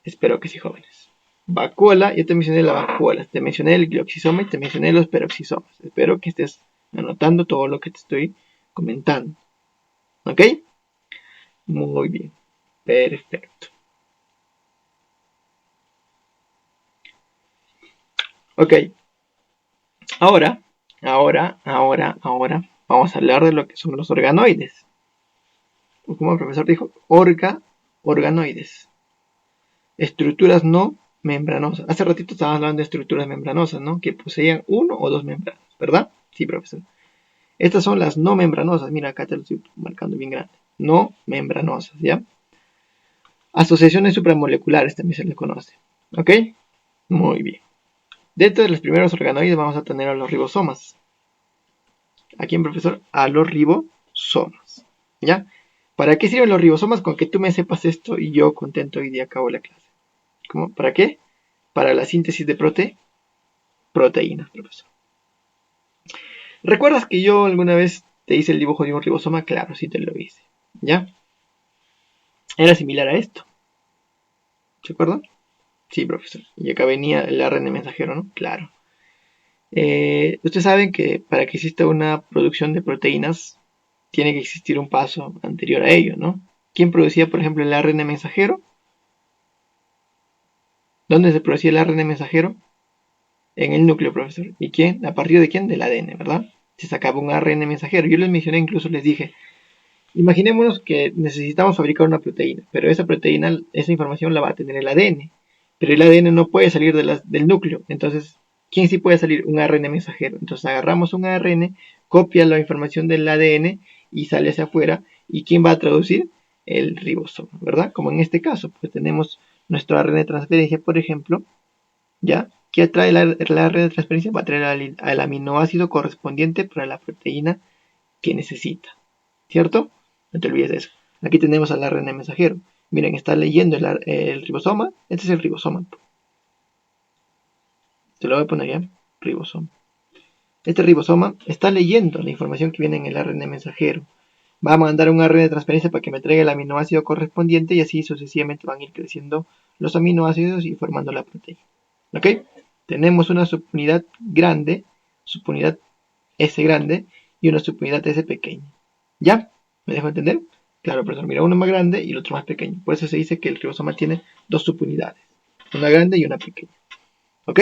Espero que sí, jóvenes. Vacuola, ya te mencioné la vacuola, te mencioné el glioxisoma y te mencioné los peroxisomas. Espero que estés anotando todo lo que te estoy comentando. ¿Ok? Muy bien. Perfecto. Ok. Ahora, vamos a hablar de lo que son los organoides. Como el profesor dijo, organoides. Estructuras no membranosas. Hace ratito estábamos hablando de estructuras membranosas, ¿no? Que poseían uno o dos membranas, ¿verdad? Sí, profesor. Estas son las no membranosas. Mira, acá te lo estoy marcando bien grande. No membranosas, ¿ya? Asociaciones supramoleculares también se les conoce. ¿Ok? Muy bien. Dentro de los primeros organoides vamos a tener a los ribosomas. ¿A quién, profesor? A los ribosomas. ¿Ya? ¿Para qué sirven los ribosomas? Con que tú me sepas esto y yo contento hoy día acabo la clase. ¿Cómo? ¿Para qué? Para la síntesis de proteínas, profesor. ¿Recuerdas que yo alguna vez te hice el dibujo de un ribosoma? Claro, sí te lo hice. ¿Ya? Era similar a esto. ¿Se acuerdan? Sí, profesor. Y acá venía el ARN mensajero, ¿no? Claro. Ustedes saben que para que exista una producción de proteínas tiene que existir un paso anterior a ello, ¿no? ¿Quién producía, por ejemplo, el ARN mensajero? ¿Dónde se producía el ARN mensajero? En el núcleo, profesor. ¿Y quién? ¿A partir de quién? Del ADN, ¿verdad? Se sacaba un ARN mensajero. Yo les mencioné, incluso les dije, imaginémonos que necesitamos fabricar una proteína, pero esa proteína, esa información la va a tener el ADN, pero el ADN no puede salir del núcleo. Entonces, ¿quién sí puede salir? Un ARN mensajero. Entonces agarramos un ARN, copia la información del ADN y sale hacia afuera. ¿Y quién va a traducir? El ribosoma, ¿verdad? Como en este caso, pues tenemos nuestro ARN de transferencia, por ejemplo, ¿ya? ¿Qué trae el ARN de transferencia? Va a traer al aminoácido correspondiente para la proteína que necesita, ¿cierto? No te olvides de eso. Aquí tenemos al ARN mensajero. Miren, está leyendo el ribosoma. Este es el ribosoma. Te lo voy a poner ya. Ribosoma. Este ribosoma está leyendo la información que viene en el ARN mensajero. Va a mandar un ARN de transferencia para que me traiga el aminoácido correspondiente y así sucesivamente van a ir creciendo los aminoácidos y formando la proteína. ¿Ok? Tenemos una subunidad grande, subunidad S grande y una subunidad S pequeña. ¿Ya? ¿Me dejo entender? Claro, profesor, mira, uno más grande y el otro más pequeño. Por eso se dice que el ribosoma tiene dos subunidades, una grande y una pequeña. ¿Ok?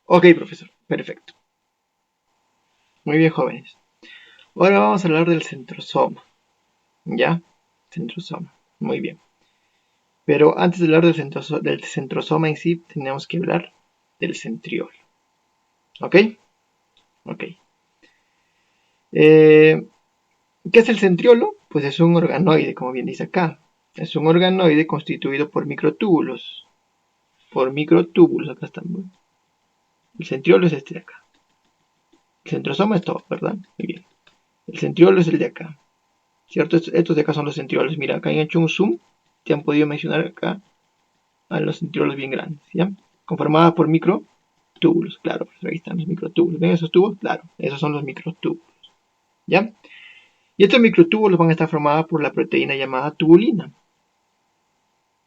Ok, profesor, perfecto. Muy bien, jóvenes. Ahora vamos a hablar del centrosoma. ¿Ya? Centrosoma. Muy bien. Pero antes de hablar del centrosoma en sí, tenemos que hablar del centriolo. ¿Ok? Ok. ¿Qué es el centriolo? Pues es un organoide, como bien dice acá. Es un organoide constituido por microtúbulos. Acá están. El centriolo es este de acá. El centrosoma es todo, ¿verdad? Muy bien. El centriolo es el de acá. ¿Cierto? Estos de acá son los centriolos. Mira, acá han hecho un zoom. Te han podido mencionar acá a los centriolos bien grandes, ¿ya? Conformada por microtúbulos. Claro, pues ahí están los microtúbulos. ¿Ven esos tubos? Claro, esos son los microtúbulos. ¿Ya? Y estos microtúbulos van a estar formados por la proteína llamada tubulina.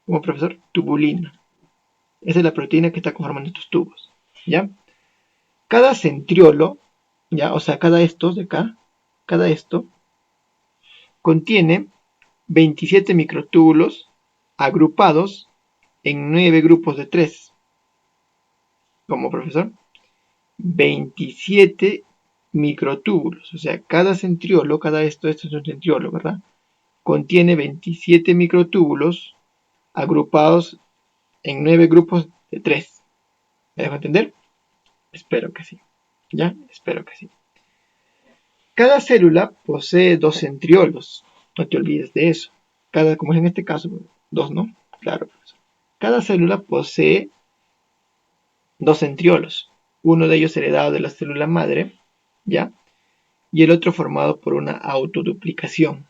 Como profesor, tubulina. Esa es la proteína que está conformando estos tubos. ¿Ya? Cada centriolo, ¿ya? O sea, cada estos de acá, cada esto, contiene 27 microtúbulos agrupados en 9 grupos de 3. Como profesor, 27 microtúbulos. O sea, cada centriolo, esto es un centriolo, ¿verdad? Contiene 27 microtúbulos agrupados en 9 grupos de 3. ¿Me dejo entender? Espero que sí. ¿Ya? Espero que sí. Cada célula posee dos centriolos. No te olvides de eso. Como es en este caso, dos, ¿no? Claro, profesor. Cada célula posee dos centriolos. Uno de ellos heredado de la célula madre, ¿ya? Y el otro formado por una autoduplicación.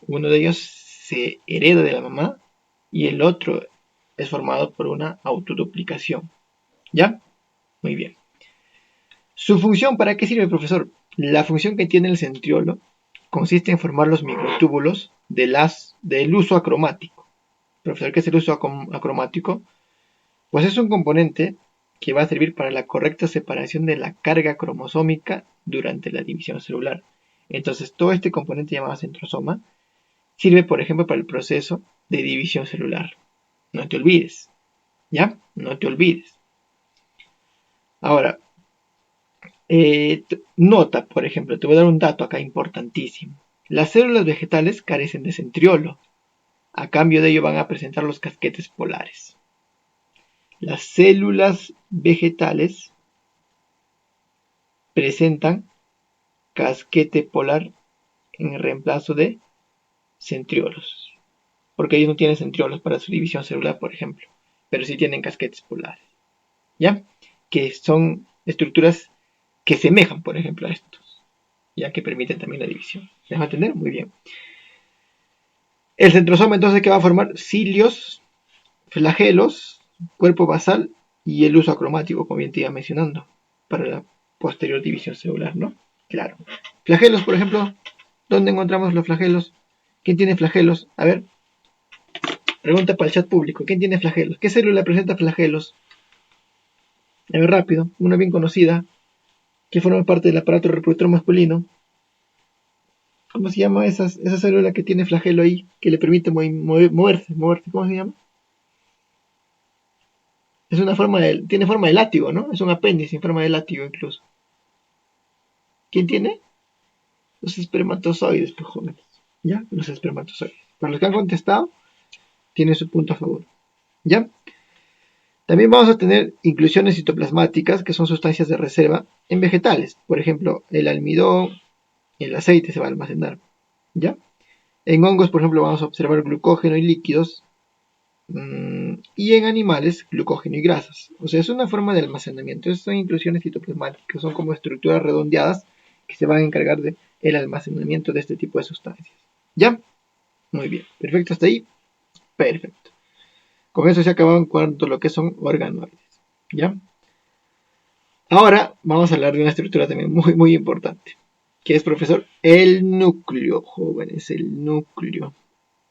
Uno de ellos se hereda de la mamá y el otro es formado por una autoduplicación. ¿Ya? Muy bien. ¿Su función para qué sirve, profesor? La función que tiene el centriolo consiste en formar los microtúbulos del uso acromático. Profesor, ¿qué es el uso acromático? Pues es un componente que va a servir para la correcta separación de la carga cromosómica durante la división celular. Entonces, todo este componente llamado centrosoma sirve, por ejemplo, para el proceso de división celular. No te olvides, ¿ya? No te olvides. Ahora, nota, por ejemplo, te voy a dar un dato acá importantísimo. Las células vegetales carecen de centriolo. A cambio de ello van a presentar los casquetes polares. Las células vegetales presentan casquete polar en reemplazo de centriolos, porque ellos no tienen centriolos para su división celular, por ejemplo, pero sí tienen casquetes polares, ¿ya? Que son estructuras que semejan, por ejemplo, a estos, ya que permiten también la división. ¿Me va a entender? Muy bien. El centrosoma entonces, ¿qué va a formar? Cilios, flagelos, cuerpo basal y el uso acromático, como bien te iba mencionando, para la posterior división celular, ¿no? Claro. Flagelos, por ejemplo, ¿dónde encontramos los flagelos? ¿Quién tiene flagelos? A ver, pregunta para el chat público. ¿Quién tiene flagelos? ¿Qué célula presenta flagelos? A ver, rápido. Una bien conocida, que forma parte del aparato reproductor masculino. ¿Cómo se llama esa célula que tiene flagelo ahí, que le permite moverse? ¿Cómo se llama? Es una tiene forma de látigo, ¿no? Es un apéndice en forma de látigo incluso. ¿Quién tiene? Los espermatozoides, pues jóvenes. ¿Ya? Los espermatozoides. Para los que han contestado, tiene su punto a favor. ¿Ya? También vamos a tener inclusiones citoplasmáticas, que son sustancias de reserva en vegetales. Por ejemplo, el almidón, el aceite se va a almacenar. ¿Ya? En hongos, por ejemplo, vamos a observar glucógeno y líquidos. Y en animales, glucógeno y grasas. O sea, es una forma de almacenamiento. Esas son inclusiones citoplasmáticas, son como estructuras redondeadas que se van a encargar del almacenamiento de este tipo de sustancias. ¿Ya? Muy bien. Perfecto, hasta ahí. Perfecto. Con eso se acabó en cuanto a lo que son organoides. ¿Ya? Ahora vamos a hablar de una estructura también muy, muy importante. ¿Qué es, profesor? El núcleo, jóvenes, el núcleo.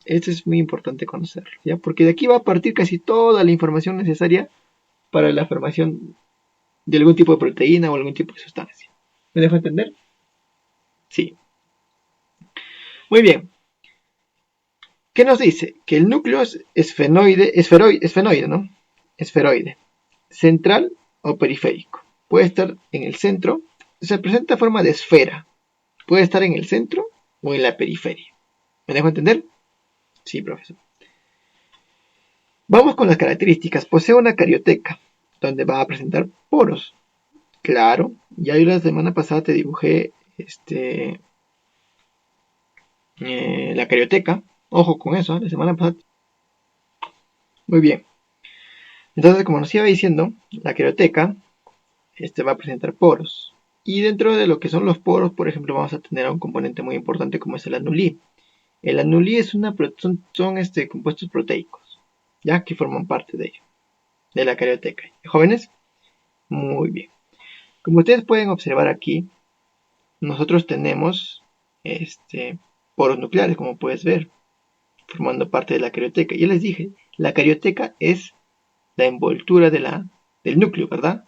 Esto es muy importante conocerlo, ¿ya? Porque de aquí va a partir casi toda la información necesaria para la formación de algún tipo de proteína o algún tipo de sustancia. ¿Me dejo entender? Sí. Muy bien. ¿Qué nos dice? Que el núcleo es esfenoide, ¿no? Esferoide. Central o periférico. Puede estar en el centro. Se presenta forma de esfera. Puede estar en el centro o en la periferia. ¿Me dejo entender? Sí, profesor. Vamos con las características. Posee una carioteca, donde va a presentar poros. Claro, ya yo la semana pasada te dibujé la carioteca. Ojo con eso, la semana pasada. Muy bien. Entonces, como nos iba diciendo, la carioteca va a presentar poros. Y dentro de lo que son los poros, por ejemplo, vamos a tener un componente muy importante como es el anulí. El anulí es son compuestos proteicos, ya que forman parte de ello, de la carioteca. ¿Jóvenes? Muy bien. Como ustedes pueden observar aquí, nosotros tenemos poros nucleares, como puedes ver, formando parte de la carioteca. Ya les dije, la carioteca es la envoltura del núcleo, ¿verdad?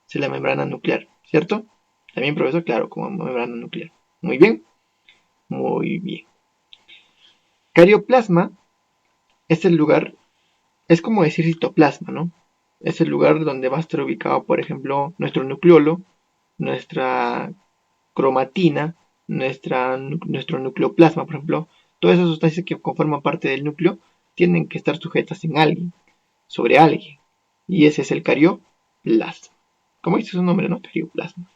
Es la membrana nuclear, ¿cierto? También, profesor, claro, como membrana nuclear. Muy bien, muy bien. Carioplasma es el lugar, es como decir citoplasma, ¿no? Es el lugar donde va a estar ubicado, por ejemplo, nuestro nucleolo, nuestra cromatina, nuestro nucleoplasma, por ejemplo. Todas esas sustancias que conforman parte del núcleo tienen que estar sujetas en alguien, sobre alguien. Y ese es el carioplasma. Como dice su nombre, ¿no? Carioplasma.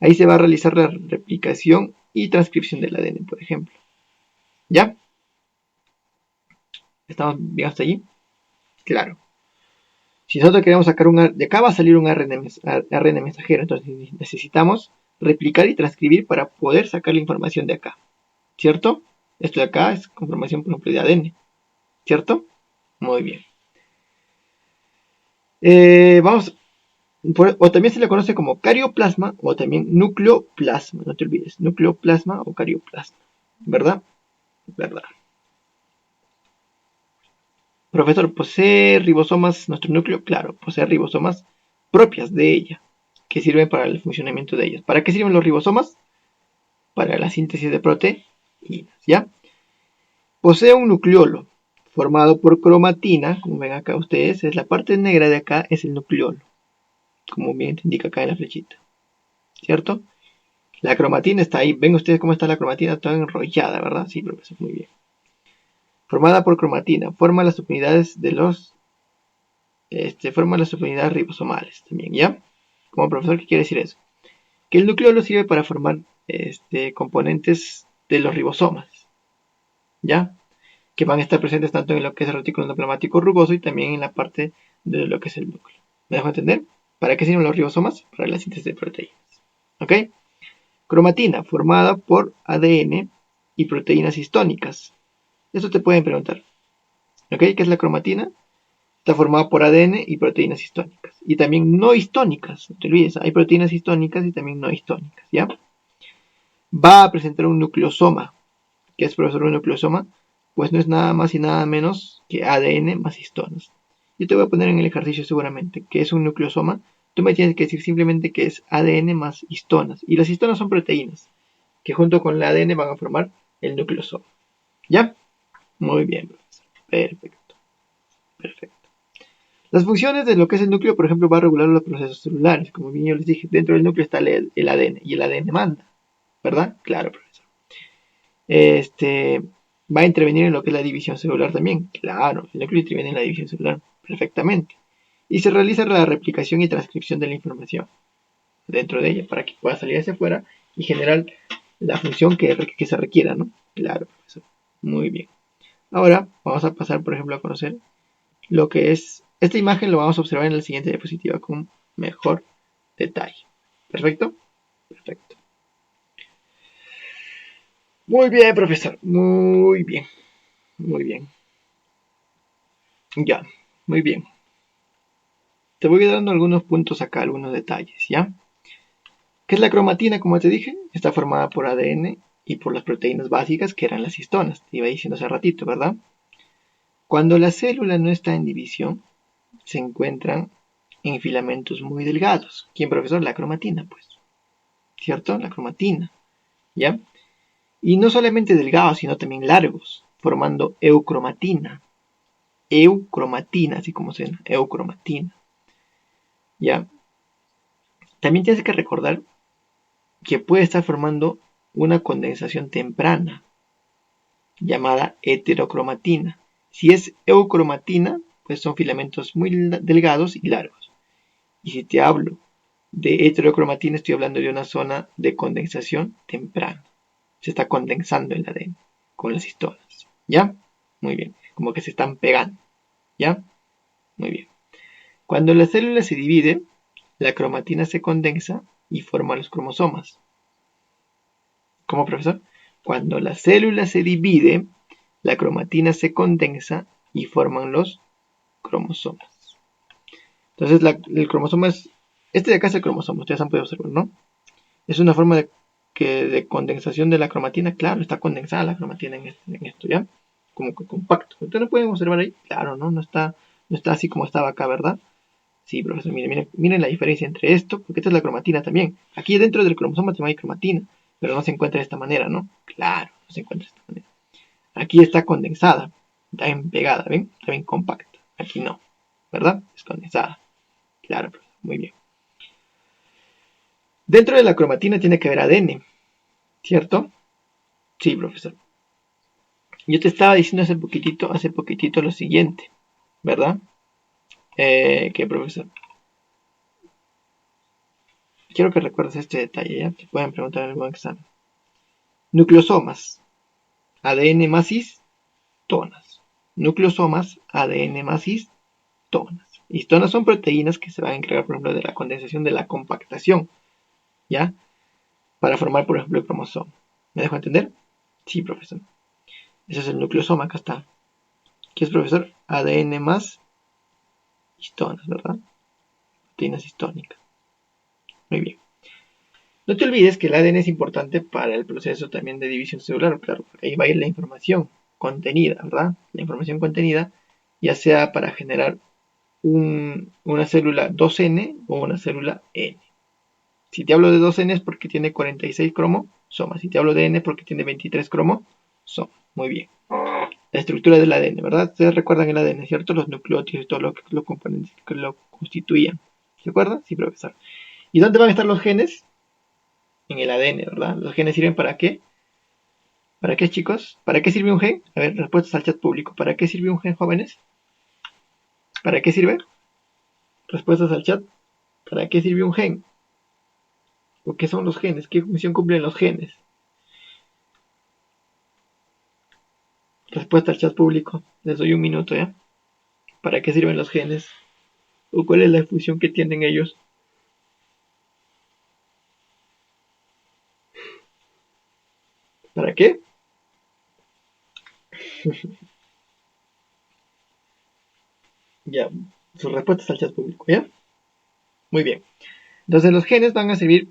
Ahí se va a realizar la replicación y transcripción del ADN, por ejemplo. ¿Ya? ¿Estamos bien hasta allí? Claro. Si nosotros queremos sacar de acá va a salir un ARN mensajero, entonces necesitamos replicar y transcribir para poder sacar la información de acá, ¿cierto? Esto de acá es conformación, por ejemplo, de ADN, ¿cierto? Muy bien. O también se le conoce como carioplasma o también nucleoplasma, no te olvides, nucleoplasma o carioplasma, ¿verdad? ¿Verdad? Profesor, ¿posee ribosomas nuestro núcleo? Claro, posee ribosomas propias de ella, que sirven para el funcionamiento de ellas. ¿Para qué sirven los ribosomas? Para la síntesis de proteínas, ¿ya? Posee un nucleolo formado por cromatina, como ven acá ustedes, es la parte negra de acá, es el nucleolo, como bien te indica acá en la flechita, ¿cierto? La cromatina está ahí, ven ustedes cómo está la cromatina toda enrollada, ¿verdad? Sí, profesor, muy bien. Formada por cromatina, forma las subunidades de los forma las unidades ribosomales también, ¿ya? Como profesor, ¿qué quiere decir eso? Que el nucleolo sirve para formar componentes de los ribosomas, ¿ya? Que van a estar presentes tanto en lo que es el retículo endoplasmático rugoso y también en la parte de lo que es el núcleo. ¿Me dejo entender? ¿Para qué sirven los ribosomas? Para la síntesis de proteínas. ¿Ok? Cromatina, formada por ADN y proteínas histónicas. Eso te pueden preguntar. ¿Ok? ¿Qué es la cromatina? Está formada por ADN y proteínas histónicas. Y también no histónicas. No te olvides, hay proteínas histónicas y también no histónicas. ¿Ya? Va a presentar un nucleosoma. ¿Qué es, profesor, un nucleosoma? Pues no es nada más y nada menos que ADN más histonas. Yo te voy a poner en el ejercicio seguramente que es un nucleosoma. Tú me tienes que decir simplemente que es ADN más histonas. Y las histonas son proteínas que junto con el ADN van a formar el nucleosoma. ¿Ya? Muy bien, profesor. Perfecto. Perfecto. Las funciones de lo que es el núcleo, por ejemplo, va a regular los procesos celulares. Como bien yo les dije, dentro del núcleo está el ADN y el ADN manda. ¿Verdad? Claro, profesor. Va a intervenir en lo que es la división celular también. Claro, el núcleo interviene en la división celular perfectamente. Y se realiza la replicación y transcripción de la información dentro de ella para que pueda salir hacia afuera y generar la función que se requiera, ¿no? Claro, profesor. Muy bien. Ahora vamos a pasar, por ejemplo, a conocer lo que es... Esta imagen lo vamos a observar en la siguiente diapositiva con mejor detalle. ¿Perfecto? Perfecto. Muy bien, profesor. Muy bien. Muy bien. Ya. Muy bien. Te voy dando algunos puntos acá, algunos detalles, ¿ya? ¿Qué es la cromatina? Como te dije, está formada por ADN y por las proteínas básicas que eran las histonas. Te iba diciendo hace ratito, ¿verdad? Cuando la célula no está en división, se encuentran en filamentos muy delgados. ¿Quién, profesor? La cromatina, pues. ¿Cierto? La cromatina, ¿ya? Y no solamente delgados, sino también largos, formando eucromatina. Eucromatina, así como suena, eucromatina, ¿ya? También tienes que recordar que puede estar formando una condensación temprana, llamada heterocromatina. Si es eucromatina, pues son filamentos muy delgados y largos. Y si te hablo de heterocromatina, estoy hablando de una zona de condensación temprana. Se está condensando el ADN con las histonas. ¿Ya? Muy bien. Como que se están pegando. ¿Ya? Muy bien. Cuando la célula se divide, la cromatina se condensa y forma los cromosomas. ¿Cómo, profesor? Cuando la célula se divide, la cromatina se condensa y forman los cromosomas. Entonces, el cromosoma es... Este de acá es el cromosoma, ustedes han podido observar, ¿no? Es una forma de condensación de la cromatina. Claro, está condensada la cromatina en esto, ¿ya? Como que compacto. Ustedes lo pueden observar ahí. Claro, ¿no? No está así como estaba acá, ¿verdad? Sí, profesor, miren la diferencia entre esto, porque esta es la cromatina también. Aquí dentro del cromosoma también hay cromatina, pero no se encuentra de esta manera, ¿no? Claro, no se encuentra de esta manera. Aquí está condensada, está bien pegada, ¿ven? Está bien compacta. Aquí no, ¿verdad? Es condensada. Claro, profesor, muy bien. Dentro de la cromatina tiene que haber ADN, ¿cierto? Sí, profesor. Yo te estaba diciendo hace poquitito lo siguiente, ¿verdad? ¿Qué, profesor? Quiero que recuerdes este detalle, ¿ya? Te pueden preguntar en algún examen. Nucleosomas, ADN más histonas. Nucleosomas, ADN más histonas. Histonas son proteínas que se van a encargar, por ejemplo, de la condensación, de la compactación, ¿ya? Para formar, por ejemplo, el cromosoma. ¿Me dejo entender? Sí, profesor. Ese es el nucleosoma, acá está. ¿Qué es, profesor? ADN más histonas, ¿verdad? Proteínas histónicas. Muy bien. No te olvides que el ADN es importante para el proceso también de división celular, claro, porque ahí va a ir la información contenida, ¿verdad? La información contenida, ya sea para generar una célula 2N o una célula N. Si te hablo de 2N es porque tiene 46 cromosomas. Si te hablo de N es porque tiene 23 cromosomas. Muy bien. La estructura del ADN, ¿verdad? Ustedes recuerdan el ADN, ¿cierto? Los nucleótidos y todos los componentes que lo constituían. ¿Se acuerdan? Sí, profesor. ¿Y dónde van a estar los genes? En el ADN, ¿verdad? ¿Los genes sirven para qué? ¿Para qué, chicos? ¿Para qué sirve un gen? A ver, respuestas al chat público. ¿Para qué sirve un gen, jóvenes? ¿Para qué sirve? Respuestas al chat. ¿Para qué sirve un gen? ¿O qué son los genes? ¿Qué función cumplen los genes? Respuesta al chat público. Les doy un minuto, ¿ya? ¿Para qué sirven los genes? ¿O cuál es la función que tienen ellos? ¿Para qué? Ya, sus respuestas al chat público, ¿ya? Muy bien. Entonces los genes van a servir,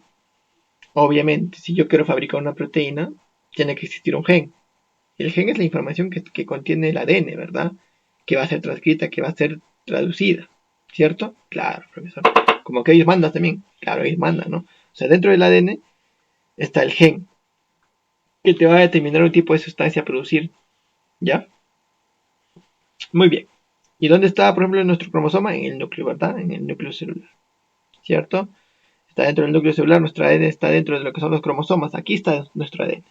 obviamente, si yo quiero fabricar una proteína, tiene que existir un gen. El gen es la información que contiene el ADN, ¿verdad? Que va a ser transcrita, que va a ser traducida, ¿cierto? Claro, profesor. Como que ellos mandan también. Claro, ellos mandan, ¿no? O sea, dentro del ADN está el gen, que te va a determinar un tipo de sustancia a producir, ¿ya? Muy bien. ¿Y dónde está, por ejemplo, nuestro cromosoma? En el núcleo, ¿verdad? En el núcleo celular, ¿cierto? Está dentro del núcleo celular, nuestro ADN está dentro de lo que son los cromosomas. Aquí está nuestro ADN.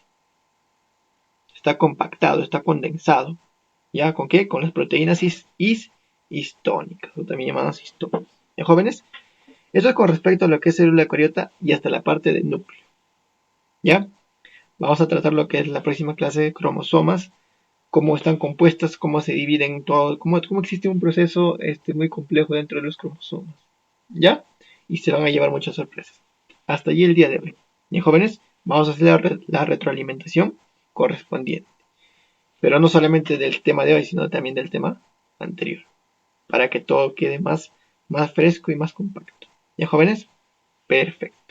Está compactado, está condensado. ¿Ya? ¿Con qué? Con las proteínas histónicas, o también llamadas histonas. ¿Ya, jóvenes? Eso es con respecto a lo que es célula eucariota y hasta la parte del núcleo. ¿Ya? Vamos a tratar lo que es la próxima clase de cromosomas, cómo están compuestas, cómo se dividen todo, cómo existe un proceso muy complejo dentro de los cromosomas. ¿Ya? Y se van a llevar muchas sorpresas. Hasta allí el día de hoy. Bien, jóvenes, vamos a hacer la retroalimentación correspondiente. Pero no solamente del tema de hoy, sino también del tema anterior. Para que todo quede más fresco y más compacto. ¿Ya, jóvenes? Perfecto.